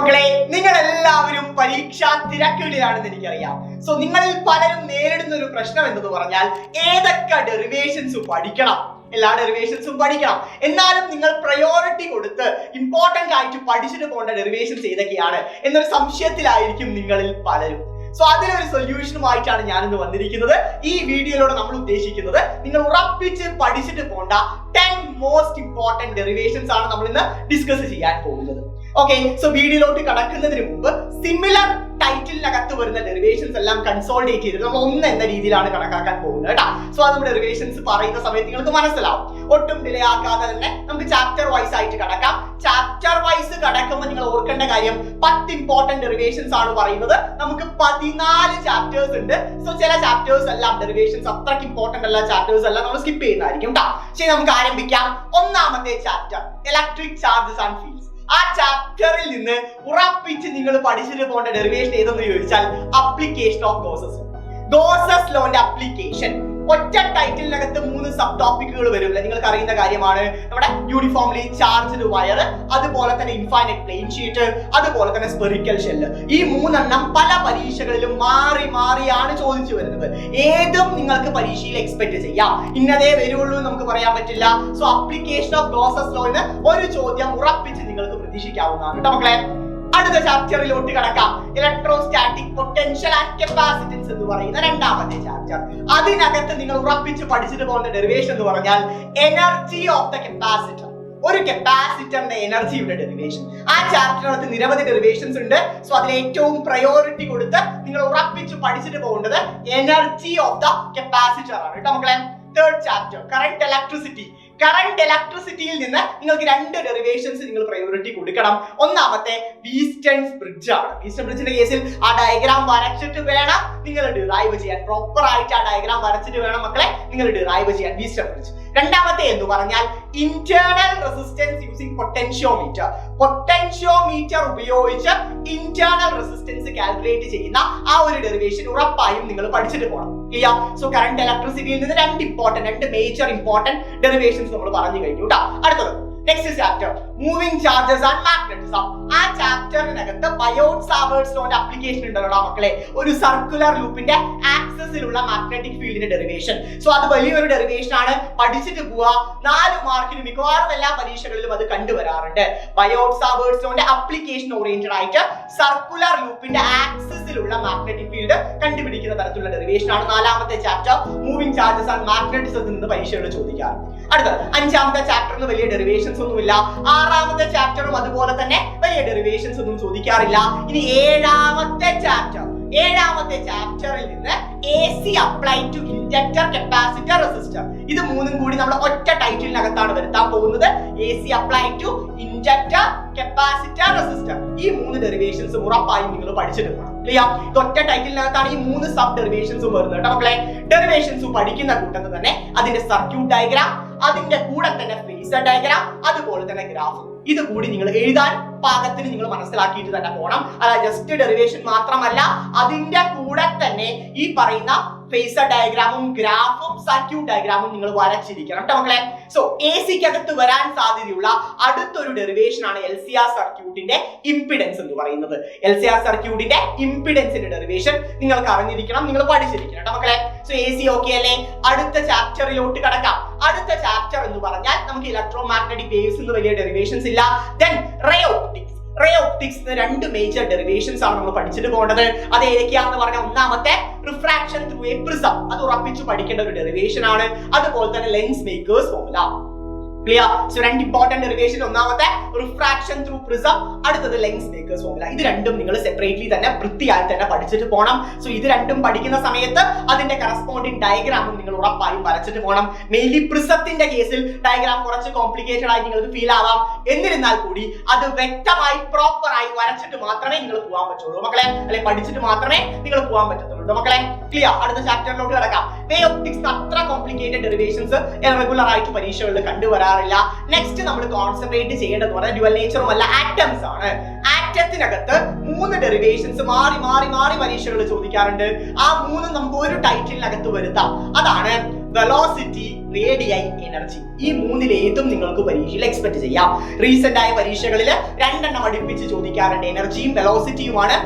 മക്കളെ, നിങ്ങൾ എല്ലാവരും പരീക്ഷാ തിരക്കുകളിലാണെന്ന് എനിക്കറിയാം. സോ നിങ്ങളിൽ പലരും നേരിടുന്ന ഒരു പ്രശ്നം എന്തെന്ന് പറഞ്ഞാൽ ഏതൊക്കെ ഡെറിവേഷൻസ് പഠിക്കണം. എല്ലാ ഡെറിവേഷൻസും പഠിക്കണം, എന്നാലും നിങ്ങൾ പ്രയോറിറ്റി കൊടുത്ത് ഇമ്പോർട്ടന്റ് ആയിട്ട് പഠിച്ചിട്ട് പോകേണ്ട ഡെറിവേഷൻസ് ഏതൊക്കെയാണ് എന്നൊരു സംശയത്തിലായിരിക്കും നിങ്ങളിൽ പലരും. സോ അതിനൊരു സൊല്യൂഷനുമായിട്ടാണ് ഞാനിന്ന് വന്നിരിക്കുന്നത്. ഈ വീഡിയോയിലൂടെ നമ്മൾ ഉദ്ദേശിക്കുന്നത് നിങ്ങൾ ഉറപ്പിച്ച് പഠിച്ചിട്ട് പോകേണ്ട 10 മോസ്റ്റ് ഇമ്പോർട്ടന്റ് ഡെറിവേഷൻസ് ആണ് നമ്മൾ ഇന്ന് ഡിസ്കസ് ചെയ്യാൻ പോകുന്നത്. ഓക്കെ, സോ വീഡിയോയിലോട്ട് കടക്കുന്നതിന് മുമ്പ് സിമിലർ ടൈറ്റിലിനകത്ത് വരുന്ന ഡെറിവേഷൻസ് എല്ലാം കൺസോൾഡേറ്റ് ചെയ്തിട്ട് നമ്മൾ ഒന്ന് എന്ന രീതിയിലാണ് കണക്കാക്കാൻ പോകുന്നത് കേട്ടോ. സോ അത് നമ്മുടെ ഡെറിവേഷൻസ് പറയുന്ന സമയത്ത് നിങ്ങൾക്ക് മനസ്സിലാവും. ഒട്ടും ഡിലേ ആക്കാതെ തന്നെ നമുക്ക് ചാപ്റ്റർ വൈസ് ആയിട്ട് കടക്കാം. ചാപ്റ്റർ വൈസ് കടക്കുമ്പോൾ നിങ്ങൾ ഓർക്കേണ്ട കാര്യം 10 ഇമ്പോർട്ടന്റ് ഡെറിവേഷൻസ് ആണ് പറയുന്നത്. നമുക്ക് 14 ചാപ്റ്റേഴ്സ് ഉണ്ട്. സോ ചില ചാപ്റ്റേഴ്സ് എല്ലാം ഡെറിവേഷൻസ് അത്രയ്ക്ക് ഇമ്പോർട്ടന്റ് അല്ല, ചാപ്റ്റേഴ്സ് എല്ലാം നമ്മൾ സ്കിപ്പ് ചെയ്യുന്നതായിരിക്കും കേട്ടോ. ശരി, നമുക്ക് ആരംഭിക്കാം. ഒന്നാമത്തെ chapter electric charges and fields. ആ ചാപ്റ്ററിൽ നിന്ന് ഉറപ്പിച്ച് നിങ്ങൾ പഠിച്ചിട്ട് പോകേണ്ട ഡെറിവേഷൻ ഏതെന്ന് ചോദിച്ചാൽ application of Gauss's law. Gauss's ലോന്റെ അപ്ലിക്കേഷൻ ഒറ്റ ടൈറ്റിലിനകത്ത് 3 സബ് ടോപ്പിക്കുകൾ വരും. നിങ്ങൾക്ക് അറിയുന്ന കാര്യമാണ്. നമ്മുടെ യൂണിഫോംലി ചാർജ്ഡ് വയർ, അതുപോലെ തന്നെ ഇൻഫൈനൈറ്റ് പ്ലെയിൻ ഷീറ്റ്, അതുപോലെ തന്നെ സ്പെറിക്കൽ ഷെല്ല്. ഈ 3 എണ്ണം പല പരീക്ഷകളിലും മാറി മാറിയാണ് ചോദിച്ചു വരുന്നത്. ഏതും നിങ്ങൾക്ക് പരീക്ഷയിൽ എക്സ്പെക്ട് ചെയ്യാം. ഇന്നതേ വരുള്ളൂ എന്ന് നമുക്ക് പറയാൻ പറ്റില്ല. സോ അപ്ലിക്കേഷൻ ഓഫ് ഗോസസ് ലോന് ഒരു ചോദ്യം ഉറപ്പിച്ച് നിങ്ങൾക്ക് പ്രതീക്ഷിക്കാവുന്നതാണ് കേട്ടോ മക്കളെ. അടുത്ത ചാപ്റ്ററിലോട്ട് കടക്കാം. ഇലക്ട്രോസ്റ്റാറ്റിക് പൊട്ടൻഷ്യൽ ആൻഡ് കപ്പാസിറ്റൻസ് എന്ന് പറയുന്ന രണ്ടാമത്തെ ചാപ്റ്റർ. അതിനകത്ത് നിങ്ങൾ ഉറപ്പിച്ച് പഠിച്ചിട്ട് പോകുന്ന ഡെറിവേഷൻ എന്ന് പറഞ്ഞാൽ എനർജി ഓഫ് ദ കപ്പാസിറ്റർ. ഒരു കപ്പാസിറ്ററിന്റെ എനർജിയുടെ ഡെറിവേഷൻ. ആ ചാപ്റ്ററിനകത്ത് നിരവധി ഡെറിവേഷൻസ് ഉണ്ട്. സോ അതിൽ ഏറ്റവും പ്രയോറിറ്റി കൊടുത്ത് നിങ്ങൾ ഉറപ്പിച്ച് പഠിച്ചിട്ട് പോകേണ്ടത് എനർജി ഓഫ് ദ കപ്പാസിറ്റർ ആണ് കേട്ടോ മക്കളെ. Third chapter current electricity. Current ഇലക്ട്രിസിറ്റിയിൽ നിന്ന് നിങ്ങൾക്ക് 2 ഡെറിവേഷൻസ് നിങ്ങൾ പ്രയോറിറ്റി കൊടുക്കണം. ഒന്നാമത്തെ വീറ്റ്സ്റ്റോൺസ് ബ്രിഡ്ജ് ആണ്. വീറ്റ്സ്റ്റോൺ ബ്രിഡ്ജിന്റെ കേസിൽ ആ ഡയഗ്രാം വരച്ചിട്ട് വേണം നിങ്ങൾ ഡിറൈവ് ചെയ്യാൻ. പ്രോപ്പർ ആയിട്ട് ആ ഡയഗ്രാം വരച്ചിട്ട് വേണം മക്കളെ നിങ്ങൾ ഡിറൈവ് ചെയ്യാൻ വീറ്റ്സ്റ്റോൺ ബ്രിഡ്ജ്. രണ്ടാമത്തെ എന്ന് പറഞ്ഞാൽ internal resistance using potentiometer. Potentiometer ഉപയോഗിച്ച് ഇന്റേണൽ റെസിസ്റ്റൻസ് കാൽക്കുലേറ്റ് ചെയ്യുന്ന ആ ഒരു ഡെറിവേഷൻ ഉറപ്പായും നിങ്ങൾ പഠിച്ചിട്ട് പോകണം. സോ കറന്റ് ഇലക്ട്രിസിറ്റിയിൽ നിന്ന് 2 മേജർ ഇമ്പോർട്ടന്റ് ഡെറിവേഷൻസ് നമ്മൾ പറഞ്ഞു കഴിഞ്ഞു കേട്ടോ. അടുത്തത് next chapter moving charges and magnetism. ആ ചാപ്റ്ററിനകത്ത് ബയോട്ട്-സാവേർട്ട്സ് ലോന്റെ അപ്ലിക്കേഷൻ ഉണ്ടല്ലോ മക്കളെ. ഒരു സർക്കുലർ ലൂപ്പിന്റെ ആക്സിസിലുള്ള മാഗ്നറ്റിക് ഫീൽഡിന്റെ ഡെറിവേഷൻ. സോ അത് വലിയൊരു ഡെറിവേഷൻ ആണ്. പഠിച്ചിട്ട് പോവാ. 4 മാർക്കിന് മിക്കവാറും എല്ലാ പരീക്ഷകളിലും അത് കണ്ടുവരാറുണ്ട്. ബയോട്ട്-സാവേർട്ട്സ് ലോന്റെ അപ്ലിക്കേഷൻ ഓറിയന്റഡ് ആയിട്ട് സർക്കുലർ ലൂപ്പിന്റെ ആക്സിസിലുള്ള മാഗ്നറ്റിക് ഫീൽഡ് കണ്ടുപിടിക്കുന്ന തരത്തിലുള്ള ഡെറിവേഷൻ ആണ് 4ാമത്തെ ചാപ്റ്റർ മൂവിംഗ് ചാർജസ് ആൻഡ് മാഗ്നറ്റിസത്തിൽ നിന്ന് പരീക്ഷകൾ ചോദിക്കാറ്. അടുത്ത 5ാമത്തെ ചാപ്റ്ററിന് വലിയ ഡെറിവേഷൻസ് ഒന്നുമില്ല. 6ാമത്തെ ചാപ്റ്ററും അതുപോലെ തന്നെ വലിയ ഡെറിവേഷൻസ് ഒന്നും ചോദിക്കാറില്ല. ഇനി 7ാമത്തെ ചാപ്റ്ററിൽ നിന്ന് AC apply to inductor, capacitor, resistor. ഇത് 3ഉം കൂടി നമ്മൾ ഒറ്റ ടൈറ്റിലിനകത്താണ് വരുത്താൻ പോകുന്നത്. AC apply to inductor, capacitor, resistor. ഈ 3 ഡെറിവേഷൻസ് ഉറപ്പായും നിങ്ങൾ പഠിച്ചിട്ട് പോകണം. ക്ലിയർ? ഇത് ഒറ്റ ടൈറ്റിലിനകത്താണ് ഈ 3 സബ് ഡെറിവേഷൻസും വരുന്നത് കേട്ടോ മക്കളെ. ഡെറിവേഷൻസ് പഠിക്കുന്ന കൂട്ടത്തിൽ തന്നെ അതിന്റെ സർക്യൂട്ട് ഡയഗ്രാം, അതിന്റെ കൂടെ തന്നെ ഫേസർ ഡയഗ്രാം, അതുപോലെ തന്നെ ഗ്രാഫ്, ഇത് കൂടി നിങ്ങൾ എഴുതാൻ പാകത്തിന് നിങ്ങൾ മനസ്സിലാക്കിയിട്ട് തന്നെ പോകണം. അല്ല ജസ്റ്റ് ഡെറിവേഷൻ മാത്രമല്ല, അതിന്റെ കൂടെ തന്നെ ഈ പറയുന്ന ഫേസർ ഡയഗ്രാമും ഗ്രാഫും സർക്യൂട്ട് ഡയഗ്രാമും നിങ്ങൾ വരച്ചിരിക്കണം കേട്ടോ മക്കളെ. സോ AC-ക്കകത്ത് വരാൻ സാധ്യതയുള്ള അടുത്തൊരു ഡെറിവേഷൻ ആണ് LCR സർക്യൂട്ടിന്റെ ഇംപിഡൻസ് എന്ന് പറയുന്നത്. LCR സർക്യൂട്ടിന്റെ ഇംപിഡൻസിന്റെ ഡെറിവേഷൻ നിങ്ങൾക്ക് അറിഞ്ഞിരിക്കണം, നിങ്ങൾ പഠിച്ചിരിക്കണം കേട്ടോ മക്കളെ. സോ AC ഓക്കെ അല്ലേ? അടുത്ത ചാപ്റ്ററിലോട്ട് കടക്കാം. അടുത്ത ചാപ്റ്റർ എന്ന് പറഞ്ഞാൽ നമുക്ക് ഇലക്ട്രോ മാഗ്നറ്റിക് വേവ്സ് എന്ന് വലിയ ഡെറിവേഷൻസ് ഇല്ല. Then ray optics. റേ ഓപ്റ്റിക്സിന് 2 മേജർ ഡെറിവേഷൻസ് ആണ് നമ്മൾ പഠിച്ചിട്ട് പോകേണ്ടത്. അത് ഏതൊക്കെയാണെന്ന് പറഞ്ഞാൽ ഒന്നാമത്തെ റിഫ്രാക്ഷൻ ത്രൂ എ പ്രിസം. അത് ഉറപ്പിച്ച് പഠിക്കേണ്ട ഒരു ഡെറിവേഷൻ ആണ്. അതുപോലെ തന്നെ lens makers formula. Clear? So 2 important derivation. ഒന്നാമത്തെ റിഫ്രാക്ഷൻ ത്രൂ പ്രിസം, അടുത്തത് ലെൻസ് മേക്കേഴ്സ് ഫോർമുല. ഇത് രണ്ടും നിങ്ങൾ സെപ്പറേറ്റ്ലി തന്നെ വൃത്തിയായി തന്നെ പഠിച്ചിട്ട് പോകണം. സോ ഇത് രണ്ടും പഠിക്കുന്ന സമയത്ത് അതിന്റെ കറസ്പോണ്ടിങ് ഡയഗ്രാമും നിങ്ങൾ ഉറപ്പായും വരച്ചിട്ട് പോകണം. മെയിൻലി പ്രിസത്തിന്റെ കേസിൽ ഡയഗ്രാം കുറച്ച് കോംപ്ലിക്കേറ്റഡ് ആയി നിങ്ങൾക്ക് ഫീൽ ആവാം. എന്നിരുന്നാൽ കൂടി അത് വ്യക്തമായി പ്രോപ്പർ ആയി വരച്ചിട്ട് മാത്രമേ നിങ്ങൾ പോകാൻ പറ്റുള്ളൂ മക്കളെ. അല്ലെ പഠിച്ചിട്ട് മാത്രമേ നിങ്ങൾ പോകാൻ പറ്റത്തുള്ളൂ മക്കളെ. ക്ലിയർ? അടുത്ത ചാപ്റ്ററിലോട്ട് കിടക്കാം. വേ ഓപ്റ്റിക്സ് അത്ര കോംപ്ലിക്കേറ്റഡ് ഡെറിവേഷൻസ് റെഗുലർ ആയിട്ട് പരീക്ഷകളിൽ കണ്ടുവരാറില്ല. നെക്സ്റ്റ് നമ്മൾ കോൺസെൻട്രേറ്റ് ചെയ്യേണ്ടത് പറഞ്ഞാൽ ഡ്യുവൽ നേച്ചറും അല്ല, ആറ്റംസ് ആണ്. ആറ്റത്തിനകത്ത് 3 ഡെറിവേഷൻസ് മാറി മാറി മാറി പരീക്ഷകൾ ചോദിക്കാറുണ്ട്. ആ 3 നമുക്ക് ഒരു ടൈറ്റിലിനകത്ത് വരുത്താം. അതാണ് വെലോസിറ്റി, റേഡിയൈ എനർജി. ഈ മൂന്നിലേതും നിങ്ങൾക്ക് പരീക്ഷയിൽ എക്സ്പെക്ട് ചെയ്യാം. റീസെന്റ് ആയ പരീക്ഷകളിൽ 2 എണ്ണം അടുപ്പിച്ച് ചോദിക്കാറുണ്ട്. എനർജിയും വെലോസിറ്റിയുമാണ്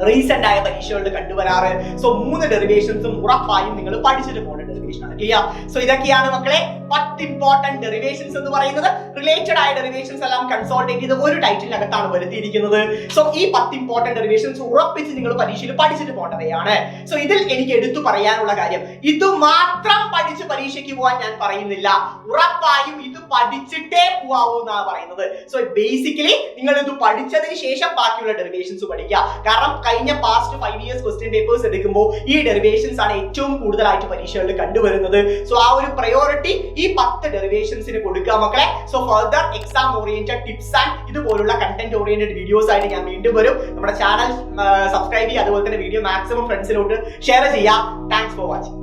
റീസെന്റ് ആയ പരീക്ഷകളിൽ കണ്ടുവരാറ്. സോ 3 ഡെറിവേഷൻസും ഉറപ്പായും നിങ്ങൾ പഠിച്ചിട്ട് പോകേണ്ട ഡെറിവേഷൻ ആണ്. ക്ലിയർ? സോ ഇതൊക്കെയാണ് മക്കളെ 10 ഇമ്പോർട്ടന്റ് ഡെറിവേഷൻസ് എന്ന് പറയുന്നത്. റിലേറ്റഡ് ആയ ഡെറിവേഷൻസ് എല്ലാം കൺസോൾട്ടേറ്റ് ചെയ്ത് ഒരു ടൈറ്റിലിനകത്താണ് വരുത്തിയിരിക്കുന്നത്. സോ ഈ 10 ഇമ്പോർട്ടന്റ് ഡെറിവേഷൻസ് ഉറപ്പിച്ച് നിങ്ങൾ പരീക്ഷയിൽ പഠിച്ചിട്ട് പോകേണ്ടവയാണ്. സോ ഇതിൽ എനിക്ക് എടുത്തു പറയാനുള്ള കാര്യം, ഇത് മാത്രം പഠിച്ച് പരീക്ഷയ്ക്ക് പോകാൻ ഞാൻ പറയുന്നില്ല. ഉറപ്പായും ഇത് പഠിച്ചിട്ടേ പോവാവൂ എന്നാണ് പറയുന്നത്. സോ ബേസിക്കലി നിങ്ങൾ ഇത് പഠിച്ചതിന് ശേഷം ബാക്കിയുള്ള ഡെറിവേഷൻസ് പഠിക്കുക. കാരണം കഴിഞ്ഞ പാസ്റ്റ് 5 ഇയേഴ്സ് ക്വസ്റ്റ്യൻ പേപ്പേഴ്സ് എടുക്കുമ്പോൾ ഈ ഡെറിവേഷൻസ് ആണ് ഏറ്റവും കൂടുതലായിട്ട് പരീക്ഷകളിൽ കണ്ടുവരുന്നത്. സോ ആ ഒരു പ്രയോറിറ്റി ഈ 10 ഡെറിവേഷൻസിന് കൊടുക്കുക മക്കളെ. So further exam oriented tips and ഇതുപോലുള്ള കണ്ടന്റ് ഓറിയന്റഡ് വീഡിയോസ് ആയിട്ട് ഞാൻ വീണ്ടും വരും. നമ്മുടെ ചാനൽ സബ്സ്ക്രൈബ് ചെയ്യുക, അതുപോലെ തന്നെ വീഡിയോ മാക്സിമം ഫ്രണ്ട്സിലോട്ട് ഷെയർ ചെയ്യുക. Thanks for watching.